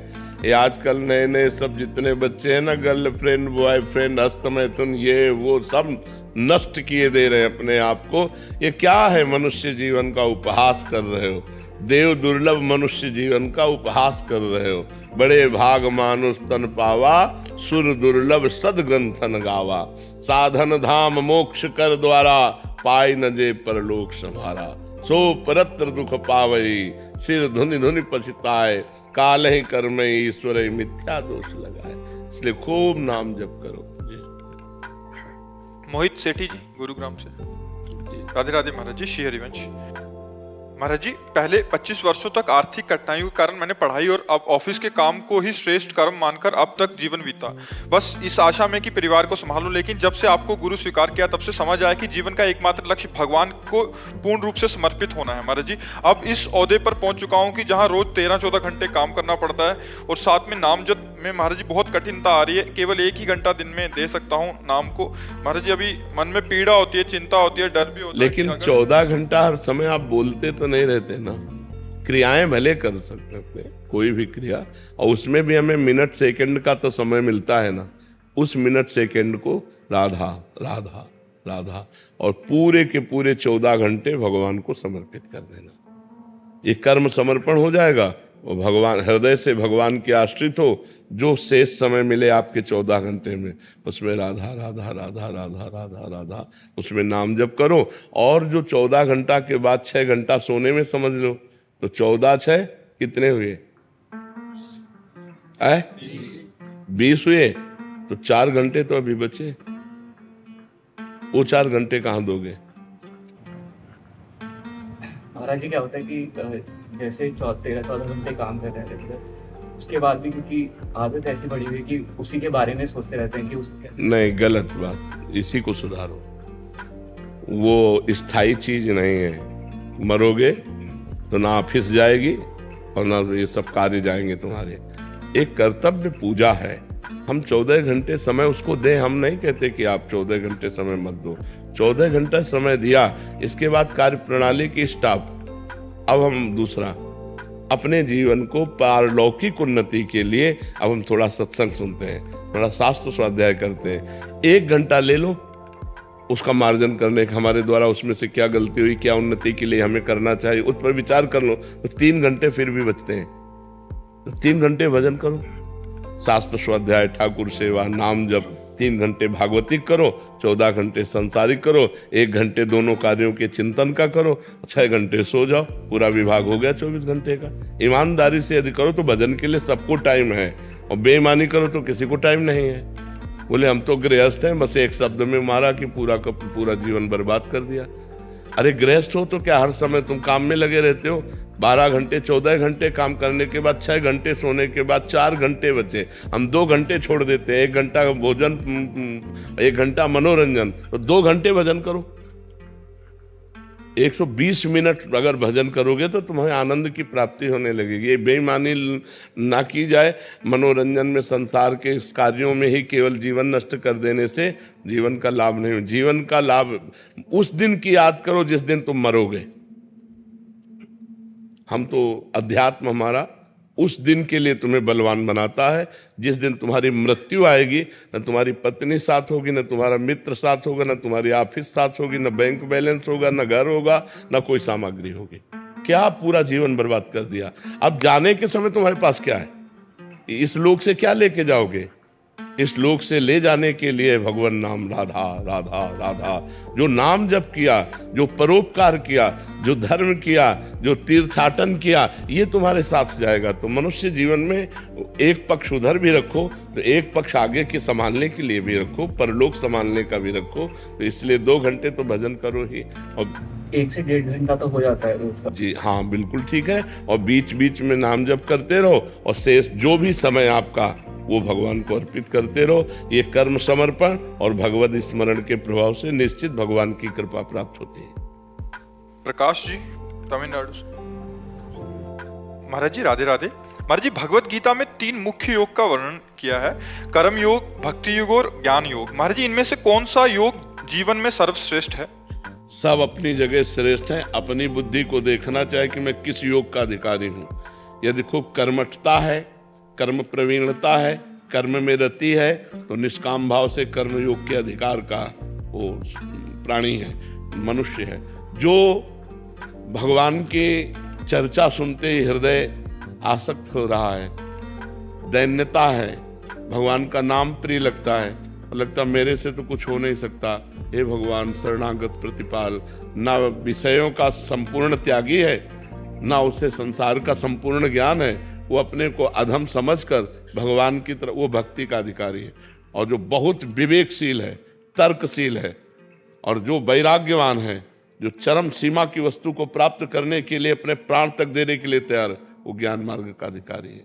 ये आजकल नए नए सब जितने बच्चे हैं ना, गर्लफ्रेंड बॉयफ्रेंड हस्तमैथुन ये वो सब नष्ट किए दे रहे हैं अपने आप को। ये क्या है? मनुष्य जीवन का उपहास कर रहे हो, देव दुर्लभ मनुष्य जीवन का उपहास कर रहे हो। बड़े भाग मानुष तन पावा, सुर दुर्लभ सदग्रंथन गावा। साधन धाम मोक्ष कर द्वारा, पाई न जे परलोक संभारा। सो परत्र दुख पावई, सिर धुनि धुनि पछताए। काल ही कर्म ईश्वर मिथ्या दोष लगाए। इसलिए खूब नाम जप करो। मोहित सेठी जी गुरुग्राम से। राधे राधे महाराज जी, श्री हरिवंश। महाराज जी, पहले 25 वर्षों तक आर्थिक कठिनाइयों के कारण मैंने पढ़ाई और अब ऑफिस के काम को ही श्रेष्ठ कर्म मानकर अब तक जीवन बीता, बस इस आशा में कि परिवार को संभालूं। लेकिन जब से आपको गुरु स्वीकार किया तब से समझ आया कि जीवन का एकमात्र लक्ष्य भगवान को पूर्ण रूप से समर्पित होना है। महाराज जी, अब इस ओहदे पर पहुंच चुका हूं कि जहां रोज 13-14 घंटे काम करना पड़ता है और साथ में नाम जप में महाराज जी बहुत कठिनता आ रही है। केवल 1 ही घंटा दिन में दे सकता हूँ नाम को। महाराज जी, अभी मन में पीड़ा होती है, चिंता होती है, डर भी होता है। लेकिन 14 घंटा हर समय आप बोलते तो नहीं रहते ना, क्रियाएं भले कर सकते अपने, कोई भी क्रिया, और उसमें भी हमें मिनट सेकंड का तो समय मिलता है ना। उस मिनट सेकंड को राधा राधा राधा और पूरे के पूरे 14 घंटे भगवान को समर्पित कर देना। ये कर्म समर्पण हो जाएगा और भगवान, हृदय से भगवान के आश्रित हो। जो शेष समय मिले आपके 14 घंटे में, उसमें राधा राधा राधा राधा राधा राधा, उसमें नाम जप करो। और जो 14 घंटा के बाद 6 घंटा सोने में समझ लो, तो 14×6 कितने हुए? 20 हुए। तो 4 घंटे तो अभी बचे, वो 4 घंटे कहाँ दोगे? महाराज जी, क्या होता है कि जैसे 13-14 घंटे काम कर रहे हैं, उसके बाद भी क्योंकि आदत ऐसी पड़ी हुई कि उसी के बारे में सोचते रहते हैं कि उसको कैसे। नहीं, गलत बात, इसी को सुधारो। वो स्थायी चीज नहीं है। मरोगे तो ना ऑफिस जाएगी और ना ये सब कार्य जाएंगे तुम्हारे। एक कर्तव्य पूजा है, हम 14 घंटे समय उसको दें। हम नहीं कहते कि आप 14 घंटे समय मत दो, 14 घंटा समय दिया, इसके बाद कार्य प्रणाली की स्टाफ। अब हम दूसरा अपने जीवन को पारलौकिक उन्नति के लिए अब हम थोड़ा सत्संग सुनते हैं, थोड़ा शास्त्र स्वाध्याय करते हैं। 1 घंटा ले लो उसका मार्जन करने का, हमारे द्वारा उसमें से क्या गलती हुई, क्या उन्नति के लिए हमें करना चाहिए, उस पर विचार कर लो। तो 3 घंटे फिर भी बचते हैं। तो 3 घंटे भजन करो, शास्त्र स्वाध्याय, ठाकुर सेवा, नाम जप। 3 घंटे भागवतिक करो, 14 घंटे संसारिक करो, 1 घंटे दोनों कार्यों के चिंतन का करो, 6 घंटे सो जाओ। पूरा विभाग हो गया 24 घंटे का। ईमानदारी से यदि करो तो भजन के लिए सबको टाइम है, और बेईमानी करो तो किसी को टाइम नहीं है। बोले हम तो गृहस्थ हैं, बस एक शब्द में मारा कि पूरा का पूरा जीवन बर्बाद कर दिया। अरे गृहस्थ हो तो क्या हर समय तुम काम में लगे रहते हो? 12 घंटे 14 घंटे काम करने के बाद 6 घंटे सोने के बाद 4 घंटे बचे। हम 2 घंटे छोड़ देते हैं, 1 घंटा भोजन, 1 घंटा मनोरंजन, तो 2 घंटे भजन करो। 120 मिनट अगर भजन करोगे तो तुम्हें आनंद की प्राप्ति होने लगेगी। ये बेईमानी ना की जाए। मनोरंजन में, संसार के इस कार्यों में ही केवल जीवन नष्ट कर देने से जीवन का लाभ नहीं। जीवन का लाभ उस दिन की याद करो जिस दिन तुम मरोगे। हम तो अध्यात्म हमारा उस दिन के लिए तुम्हें बलवान बनाता है। जिस दिन तुम्हारी मृत्यु आएगी, न तुम्हारी पत्नी साथ होगी, न तुम्हारा मित्र साथ होगा, न तुम्हारी ऑफिस साथ होगी, न बैंक बैलेंस होगा, न घर होगा, न कोई सामग्री होगी। क्या पूरा जीवन बर्बाद कर दिया। अब जाने के समय तुम्हारे पास क्या है? इस लोक से क्या लेके जाओगे? इस लोक से ले जाने के लिए भगवान नाम, राधा राधा राधा। जो नाम जप किया, जो परोपकार किया, जो धर्म किया, जो तीर्थाटन किया, ये तुम्हारे साथ जाएगा। तो मनुष्य जीवन में एक पक्ष उधर भी रखो, तो एक पक्ष आगे के संभालने के लिए भी रखो, परलोक संभालने का भी रखो। तो इसलिए 2 घंटे तो भजन करो ही। और 1 से 1.5 घंटा तो हो जाता है रोज का। जी हाँ, बिल्कुल ठीक है। और बीच बीच में नाम जप करते रहो, और शेष जो भी समय आपका वो भगवान को अर्पित करते रहो। ये कर्म समर्पण और भगवत स्मरण के प्रभाव से निश्चित भगवान की कृपा प्राप्त होती है। प्रकाश जी, तमिलनाडु से। महाराज जी राधे राधे। महाराज जी, भगवत गीता में 3 मुख्य योग का वर्णन किया है, कर्म योग, भक्ति योग और ज्ञान योग। महाराज जी, इनमें से कौन सा योग जीवन में सर्वश्रेष्ठ है? सब अपनी जगह श्रेष्ठ हैं। अपनी बुद्धि को देखना चाहिए कि मैं किस योग का अधिकारी हूँ। यदि खूब कर्मठता है, कर्म प्रवीणता है, कर्म में रति है, तो निष्काम भाव से कर्म योग के अधिकार का वो प्राणी है, मनुष्य है। जो भगवान की चर्चा सुनते ही हृदय आसक्त हो रहा है, दैन्यता है, भगवान का नाम प्रिय लगता है, लगता मेरे से तो कुछ हो नहीं सकता, हे भगवान शरणागत प्रतिपाल। ना विषयों का संपूर्ण त्यागी है, ना उसे संसार का संपूर्ण ज्ञान है। वो अपने को अधम समझकर भगवान की तरफ, वो भक्ति का अधिकारी है। और जो बहुत विवेकशील है, तर्कशील है, और जो वैराग्यवान है, जो चरम सीमा की वस्तु को प्राप्त करने के लिए अपने प्राण तक देने के लिए तैयार, वो ज्ञान मार्ग का अधिकारी है।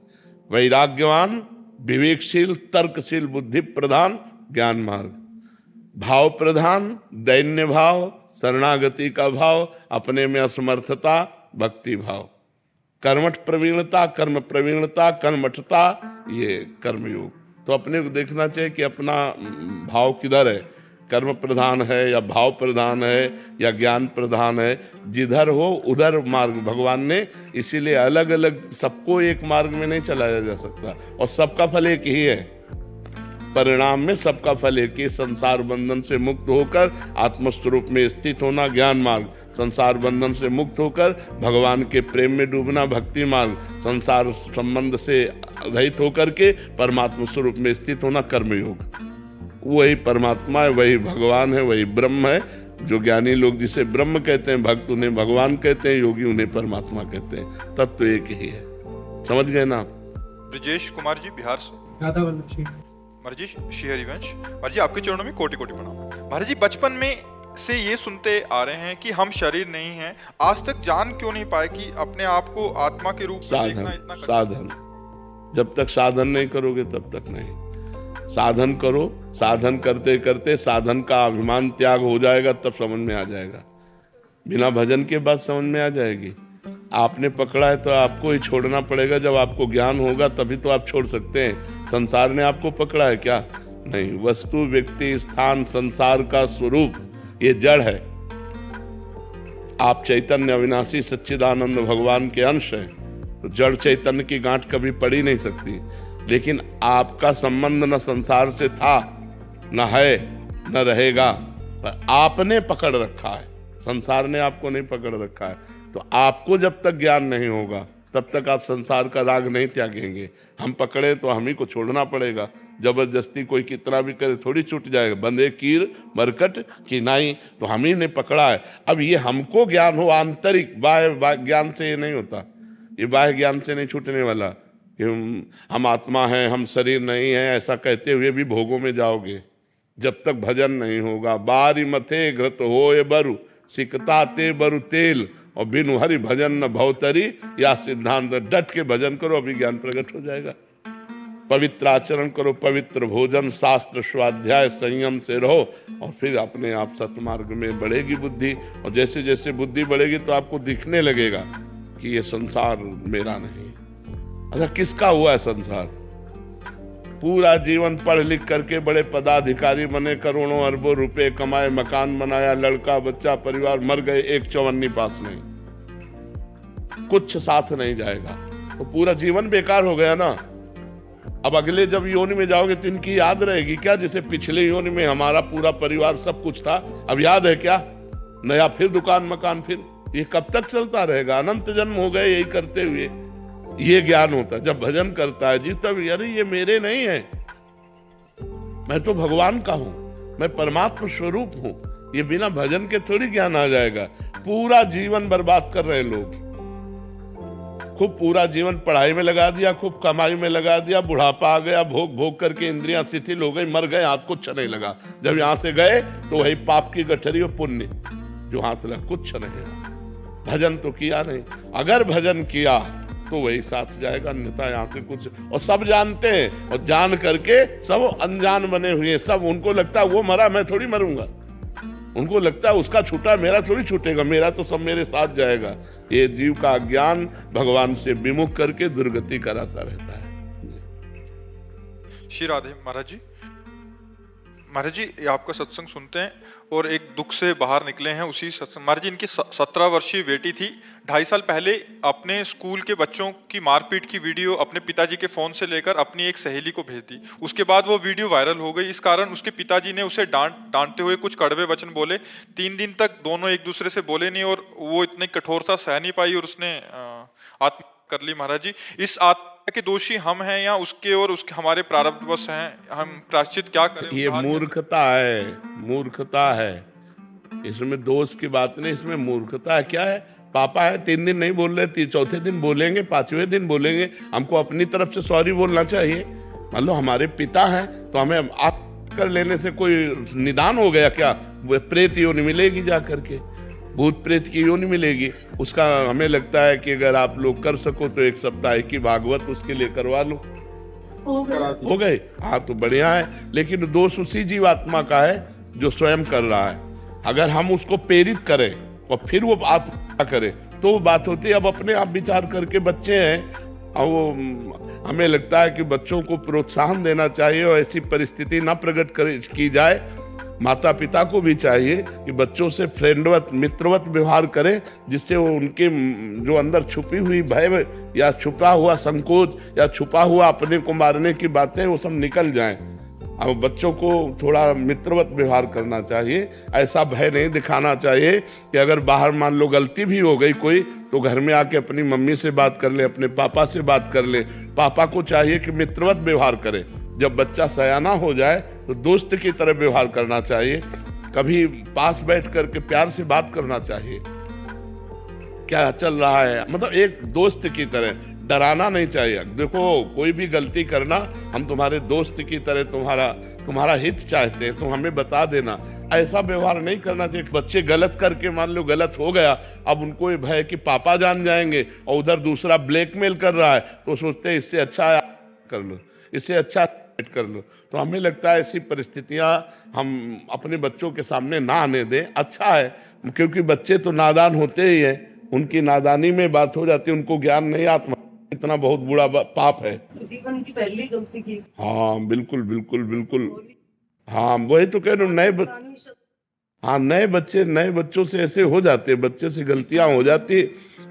वैराग्यवान, विवेकशील, तर्कशील, बुद्धि प्रधान ज्ञान मार्ग, भाव प्रधान दैन्य भाव, शरणागति का भाव, अपने में असमर्थता भक्ति भाव, कर्मठ प्रवीणता, कर्म प्रवीणता, कर्मठता, ये कर्मयोग। तो अपने को देखना चाहिए कि अपना भाव किधर है, कर्म प्रधान है या भाव प्रधान है या ज्ञान प्रधान है। जिधर हो उधर मार्ग भगवान ने इसीलिए अलग अलग, सबको एक मार्ग में नहीं चलाया जा सकता, और सबका फल एक ही है। परिणाम में सबका फल एक ही, संसार बंधन से मुक्त होकर आत्मस्वरूप में स्थित होना ज्ञान मार्ग, संसार बंधन से मुक्त होकर भगवान के प्रेम में डूबना भक्ति मार्ग, संसार संबंध से रहित होकर के परमात्मा स्वरूप में स्थित होना कर्मयोग। वही परमात्मा है, वही भगवान है, वही ब्रह्म है। जो ज्ञानी लोग जिसे ब्रह्म कहते हैं, भक्त उन्हें भगवान कहते हैं, योगी उन्हें परमात्मा कहते हैं। तत्व तो एक ही है। समझ गए ना आप? ब्रजेश कुमार जी, बिहार से। राधा वल्लभ जी। महाराज जी, श्री हरिवंश। महाराज जी, आपके चरणों में कोटि कोटि प्रणाम। महाराज जी, बचपन में से ये सुनते आ रहे हैं कि हम शरीर नहीं हैं, आज तक जान क्यों नहीं पाए कि अपने आप को आत्मा के रूप में देखना इतना साधन। जब तक साधन नहीं करोगे तब तक नहीं। साधन करो, साधन करते करते साधन का अभिमान त्याग हो जाएगा, तब समझ में आ जाएगा। बिना भजन के बाद समझ में आ जाएगी। आपने पकड़ा है तो आपको ही छोड़ना पड़ेगा। जब आपको ज्ञान होगा तभी तो आप छोड़ सकते हैं। संसार ने आपको पकड़ा है क्या? नहीं। वस्तु, व्यक्ति, स्थान, संसार का स्वरूप ये जड़ है। आप चैतन्य अविनाशी सच्चिदानंद भगवान के अंश हैं, तो जड़ चैतन्य की गांठ कभी पड़ ही नहीं सकती। लेकिन आपका संबंध न संसार से था, न है, न रहेगा, पर आपने पकड़ रखा है। संसार ने आपको नहीं पकड़ रखा है। तो आपको जब तक ज्ञान नहीं होगा तब तक आप संसार का राग नहीं त्यागेंगे। हम पकड़े तो हम ही को छोड़ना पड़ेगा। जबरदस्ती कोई कितना भी करे थोड़ी छूट जाएगा। बंदे कीर मरकट की नाई, तो हम ही ने पकड़ा है। अब ये हमको ज्ञान हो आंतरिक, बाह्य ज्ञान से ये नहीं होता। ये बाह्य ज्ञान से नहीं छूटने वाला कि हम आत्मा हैं, हम शरीर नहीं हैं, ऐसा कहते हुए भी भोगों में जाओगे जब तक भजन नहीं होगा। बारी मथे घृत होए बरु, सिकता ते बरु तेल, और बिनु हरि भजन न भवतरी, या सिद्धांत। डट के भजन करो, अभी ज्ञान प्रकट हो जाएगा। पवित्र आचरण करो, पवित्र भोजन, शास्त्र स्वाध्याय, संयम से रहो, और फिर अपने आप सतमार्ग में बढ़ेगी बुद्धि। और जैसे जैसे बुद्धि बढ़ेगी तो आपको दिखने लगेगा कि ये संसार मेरा नहीं। अच्छा, किसका हुआ है संसार? पूरा जीवन पढ़ लिख करके बड़े पदाधिकारी बने, करोड़ों अरबों रुपए कमाए, मकान बनाया, लड़का बच्चा परिवार, मर गए, एक चौवन्नी पास नहीं, कुछ साथ नहीं जाएगा। तो पूरा जीवन बेकार हो गया ना। अब अगले जब योनि में जाओगे तो इनकी याद रहेगी क्या? जैसे पिछले योनि में हमारा पूरा परिवार सब कुछ था, अब याद है क्या? नया फिर दुकान मकान, फिर ये कब तक चलता रहेगा? अनंत जन्म हो गए यही करते हुए। ये ज्ञान होता है जब भजन करता है जी, तब अरे ये मेरे नहीं है, मैं तो भगवान का हूं, मैं परमात्मा स्वरूप हूं। ये बिना भजन के थोड़ी ज्ञान आ जाएगा। पूरा जीवन बर्बाद कर रहे लोग, खूब पूरा जीवन पढ़ाई में लगा दिया, खूब कमाई में लगा दिया, बुढ़ापा आ गया, भोग भोग करके इंद्रियां शिथिल हो गई, मर गए, हाथ कुछ नहीं लगा। जब यहां से गए तो वही पाप की गठरी और पुण्य जो हाथ लगा, कुछ नहीं लगा। भजन तो किया नहीं। अगर भजन किया तो वही साथ जाएगा, अन्यथा यहाँ के कुछ। और सब जानते हैं, और जान करके सब अनजान बने हुए। सब उनको लगता है वो मरा, मैं थोड़ी मरूंगा। उनको लगता है उसका छूटा, मेरा थोड़ी छूटेगा, मेरा तो सब मेरे साथ जाएगा। ये जीव का अज्ञान भगवान से विमुख करके दुर्गति कराता रहता है। श्री राधे महाराज जी। महाराज जी, ये आपका सत्संग सुनते हैं और एक दुख से बाहर निकले हैं उसी सत्संग। महाराज जी, इनकी 17 वर्षीय बेटी थी, 2.5 साल पहले अपने स्कूल के बच्चों की मारपीट की वीडियो अपने पिताजी के फोन से लेकर अपनी एक सहेली को भेज दी। उसके बाद वो वीडियो वायरल हो गई। इस कारण उसके पिताजी ने उसे डांटते हुए कुछ कड़वे वचन बोले। 3 दिन तक दोनों एक दूसरे से बोले नहीं और वो इतनी कठोरता सह नहीं पाई और उसने आत्महत्या कर ली। महाराज जी, इस आत्महत्या के दोषी हम हैं या उसके और उसके हमारे प्रारब्धवश हैं? हम प्रायश्चित क्या करें? ये मूर्खता है, मूर्खता है। इसमें दोष की बात नहीं, इसमें मूर्खता है। क्या है? पापा है, 3 दिन नहीं बोल रहे, चौथे दिन बोलेंगे, 5वें दिन बोलेंगे। हमको अपनी तरफ से सॉरी बोलना चाहिए। मान लो हमारे पिता हैं तो हमें आप कर लेने से कोई निदान हो गया क्या? वो प्रेत योनि मिलेगी जा करके, भूत प्रेत की योनि मिलेगी। उसका हमें लगता है कि अगर आप लोग कर सको तो 1 सप्ताह की भागवत उसके लिए करवा लो, हो गए। हाँ तो बढ़िया है, लेकिन दोष उसी जीवात्मा का है जो स्वयं कर रहा है। अगर हम उसको प्रेरित करें और फिर वो आत्मा करे तो वो बात होती है। अब अपने आप विचार करके, बच्चे हैं, और वो हमें लगता है कि बच्चों को प्रोत्साहन देना चाहिए और ऐसी परिस्थिति ना प्रकट की जाए। माता पिता को भी चाहिए कि बच्चों से फ्रेंडवत, मित्रवत व्यवहार करें, जिससे वो उनके जो अंदर छुपी हुई भय या छुपा हुआ संकोच या छुपा हुआ अपने को मारने की बातें वो सब निकल जाएं। अब बच्चों को थोड़ा मित्रवत व्यवहार करना चाहिए। ऐसा भय नहीं दिखाना चाहिए कि अगर बाहर मान लो गलती भी हो गई कोई, तो घर में आके अपनी मम्मी से बात कर ले, अपने पापा से बात कर ले। पापा को चाहिए कि मित्रवत व्यवहार करे। जब बच्चा सयाना हो जाए तो दोस्त की तरह व्यवहार करना चाहिए। कभी पास बैठ करके प्यार से बात करना चाहिए, क्या चल रहा है, मतलब एक दोस्त की तरह। डराना नहीं चाहिए। देखो कोई भी गलती करना, हम तुम्हारे दोस्त की तरह तुम्हारा हित चाहते हैं, तो हमें बता देना। ऐसा व्यवहार नहीं करना चाहिए। बच्चे गलत करके मान लो गलत हो गया, अब उनको ये भय कि पापा जान जाएंगे और उधर दूसरा ब्लैकमेल कर रहा है, तो सोचते हैं इससे अच्छा कर लो, इससे अच्छा कर लो। तो हमें लगता है ऐसी परिस्थितियां हम अपने बच्चों के सामने ना आने दें। अच्छा है, क्योंकि बच्चे तो नादान होते ही हैं, उनकी नादानी में बात हो जाती है, उनको ज्ञान नहीं। आत्मा इतना बहुत बुरा पाप है, जीवन की पहली गलती की। हाँ बिल्कुल बिल्कुल बिल्कुल। हाँ वही तो कह रहे हो, नए बच्चों से ऐसे हो जाते हैं, बच्चे से गलतियां हो जाती,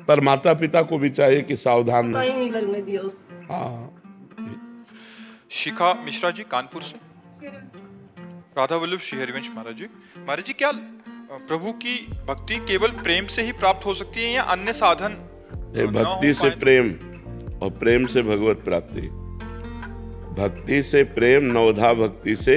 पर माता पिता को भी चाहिए कि सावधान ही नहीं लगने दिया उसको। हाँ। शिखा मिश्रा जी कानपुर से। राधा वल्लभ श्री हरिवंश महाराज जी। महाराज जी, क्या प्रभु की भक्ति केवल प्रेम से ही प्राप्त हो सकती है या अन्य साधन? भक्ति से प्रेम और प्रेम से भगवत प्राप्ति। भक्ति से प्रेम, 9धा भक्ति से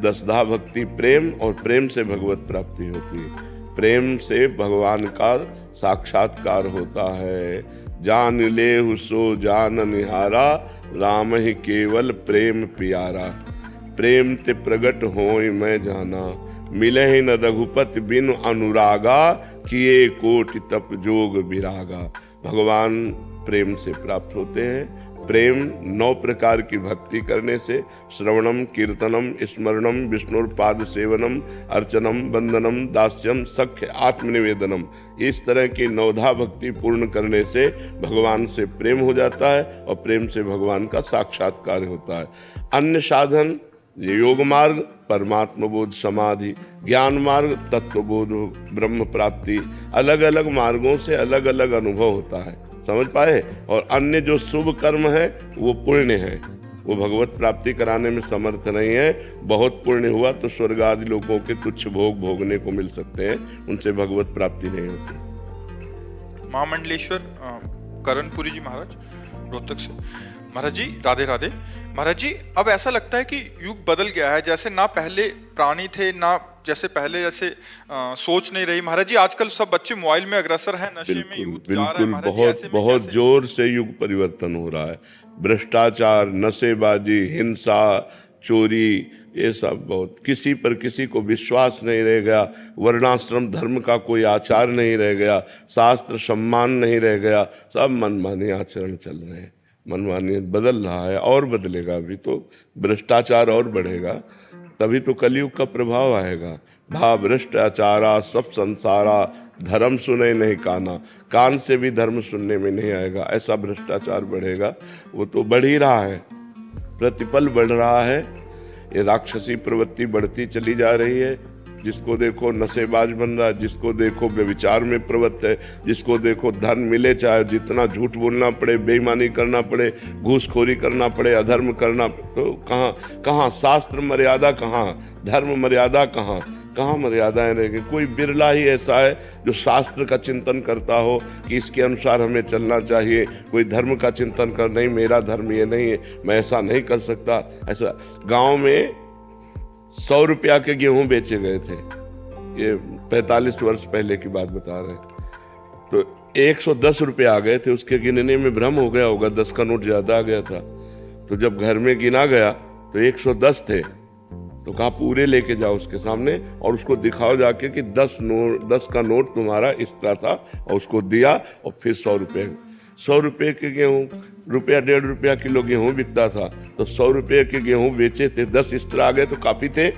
10धा भक्ति प्रेम, और प्रेम से भगवत प्राप्ति होती है। प्रेम से भगवान का साक्षात्कार होता है। जान ले सो जान निहारा, राम ही केवल प्रेम प्यारा। प्रेम ते प्रगट होय मैं जाना, मिले ही न रघुपति बिनु अनुरागा, किए कोटि तप जोग विरागा। भगवान प्रेम से प्राप्त होते हैं। प्रेम 9 प्रकार की भक्ति करने से, श्रवणम, कीर्तनम, स्मरणम, विष्णुपाद सेवनम, अर्चनम, वंदनम, दास्यम, सख्य, आत्मनिवेदनम, इस तरह की 9धा भक्ति पूर्ण करने से भगवान से प्रेम हो जाता है और प्रेम से भगवान का साक्षात्कार होता है। अन्य साधन योग मार्ग, परमात्म बोध, समाधि, ज्ञान मार्ग, तत्व बोध, ब्रह्म प्राप्ति, अलग अलग मार्गों से अलग अलग अनुभव होता है। समझ पाए। और अन्य जो शुभ कर्म है वो पुण्य है, वो भगवत प्राप्ति कराने में समर्थ नहीं है। बहुत पुण्य हुआ तो स्वर्ग आदि लोगों के तुच्छ भोग भोगने को मिल सकते हैं, उनसे भगवत प्राप्ति नहीं होती। महामंडलेश्वर करणपुरी जी महाराज रोहतक से। महाराज जी राधे राधे। महाराज जी अब ऐसा लगता है कि युग बदल गया है, जैसे ना पहले प्राणी थे ना जैसे पहले जैसे सोच नहीं रही। महाराज जी आजकल सब बच्चे मोबाइल में अग्रसर हैं, नशे में बिल्कुल यूथ जा रहा है। बिल्कुल, महाराज जी बहुत ऐसे में बहुत कैसे? जोर से युग परिवर्तन हो रहा है। भ्रष्टाचार, नशेबाजी, हिंसा, चोरी, ये सब बहुत, किसी पर किसी को विश्वास नहीं रह गया। वर्णाश्रम धर्म का कोई आचार नहीं रह गया, शास्त्र सम्मान नहीं रह गया, सब मनमानी आचरण चल रहे हैं। मनमानी बदल रहा है और बदलेगा, अभी तो भ्रष्टाचार और बढ़ेगा, तभी तो कलयुग का प्रभाव आएगा। भा भ्रष्टाचारा सब संसारा, धर्म सुने नहीं काना, कान से भी धर्म सुनने में नहीं आएगा, ऐसा भ्रष्टाचार बढ़ेगा। वो तो बढ़ ही रहा है, प्रतिपल बढ़ रहा है। ये राक्षसी प्रवृत्ति बढ़ती चली जा रही है। जिसको देखो नशेबाज बन रहा है, जिसको देखो व्यभिचार में प्रवृत्त है, जिसको देखो धन मिले चाहे जितना झूठ बोलना पड़े, बेईमानी करना पड़े, घूसखोरी करना पड़े, अधर्म करना, तो कहाँ शास्त्र मर्यादा, कहाँ धर्म मर्यादा, कहाँ मर्यादाएं रह गई। कोई बिरला ही ऐसा है जो शास्त्र का चिंतन करता हो कि इसके अनुसार हमें चलना चाहिए। कोई धर्म का चिंतन कर, नहीं मेरा धर्म ये नहीं है, मैं ऐसा नहीं कर सकता। ऐसा गांव में 100 रुपया के गेहूं बेचे गए थे, ये 45 वर्ष पहले की बात बता रहे हैं। तो 110 रुपये आ गए थे, उसके गिनने में भ्रम हो गया होगा, 10 का नोट ज्यादा आ गया था। तो जब घर में गिना गया तो 110 थे, तो कहा पूरे लेके जाओ उसके सामने और उसको दिखाओ जाके कि 10 का नोट तुम्हारा एक्स्ट्रा था, और उसको दिया। और फिर 100 रुपये के गेहूं, रुपया 1.5 रुपया किलो गेहूं बिकता था, तो 100 रुपये के गेहूं बेचे थे, 10 एक्स्ट्रा आ गए तो काफी थे।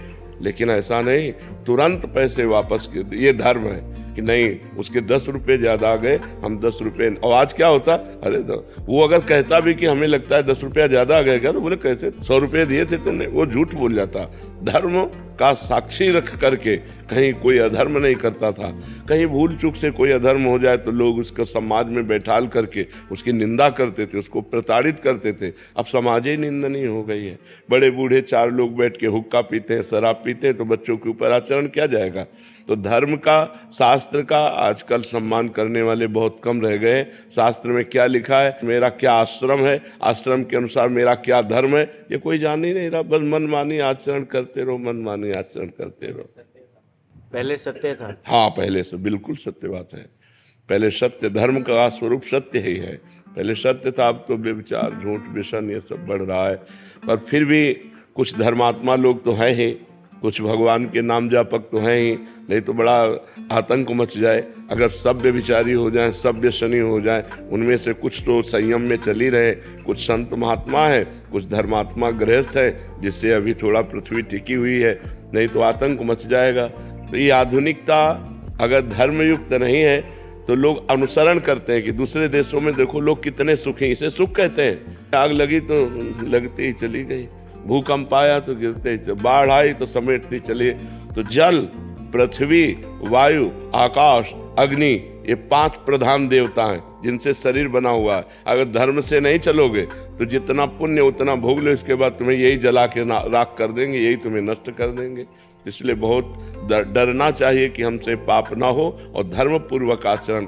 लेकिन ऐसा नहीं, तुरंत पैसे वापस किए। ये धर्म है कि नहीं, उसके 10 रुपये ज्यादा आ गए, हम 10 रुपये। और आज क्या होता, अरे वो अगर कहता भी कि हमें लगता है 10 रुपया ज्यादा आ गया क्या, तो बोले कैसे 100 रुपये दिए थे तुमने, वो झूठ बोल जाता। धर्म का साक्षी रख करके कहीं कोई अधर्म नहीं करता था। कहीं भूल चूक से कोई अधर्म हो जाए तो लोग उसको समाज में बैठाल करके उसकी निंदा करते थे, उसको प्रताड़ित करते थे। अब समाज ही निंदनीय हो गई है। बड़े बूढ़े 4 लोग बैठ के हुक्का पीते हैं, शराब पीते हैं, तो बच्चों के ऊपर आचरण क्या जाएगा। तो धर्म का, शास्त्र का आजकल सम्मान करने वाले बहुत कम रह गए। शास्त्र में क्या लिखा है, मेरा क्या आश्रम है, आश्रम के अनुसार मेरा क्या धर्म है, ये कोई जान ही नहीं रहा। बस मनमानी आचरण करते रहो, मनमानी आचरण करते रहो। पहले सत्य था। हाँ, पहले से बिल्कुल सत्य बात है। पहले सत्य, धर्म का स्वरूप सत्य ही है। पहले सत्य था, अब तो व्यभिचार, झूठ, व्यसन ये सब बढ़ रहा है। पर फिर भी कुछ धर्मात्मा लोग तो हैं ही, कुछ भगवान के नाम जापक तो हैं ही, नहीं तो बड़ा आतंक मच जाए। अगर सब व्यभिचारी हो जाएं, सब व्यसनी हो जाएं, उनमें से कुछ तो संयम में चली रहे, कुछ संत महात्मा है, कुछ धर्मात्मा गृहस्थ है, जिससे अभी थोड़ा पृथ्वी टिकी हुई है, नहीं तो आतंक मच जाएगा। तो ये आधुनिकता अगर धर्मयुक्त नहीं है तो लोग अनुसरण करते हैं कि दूसरे देशों में देखो लोग कितने सुखी, इसे सुख कहते हैं। आग लगी तो लगती ही चली गई, भूकंप आया तो गिरते ही, बाढ़ आई तो समेटती चली। तो जल, पृथ्वी, वायु, आकाश, अग्नि, ये 5 प्रधान देवता हैं जिनसे शरीर बना हुआ है। अगर धर्म से नहीं चलोगे तो जितना पुण्य उतना भोग लो, इसके बाद तुम्हें यही जला के राख कर देंगे, यही तुम्हें नष्ट कर देंगे। इसलिए बहुत डरना चाहिए कि हमसे पाप ना हो और धर्म पूर्वक आचरण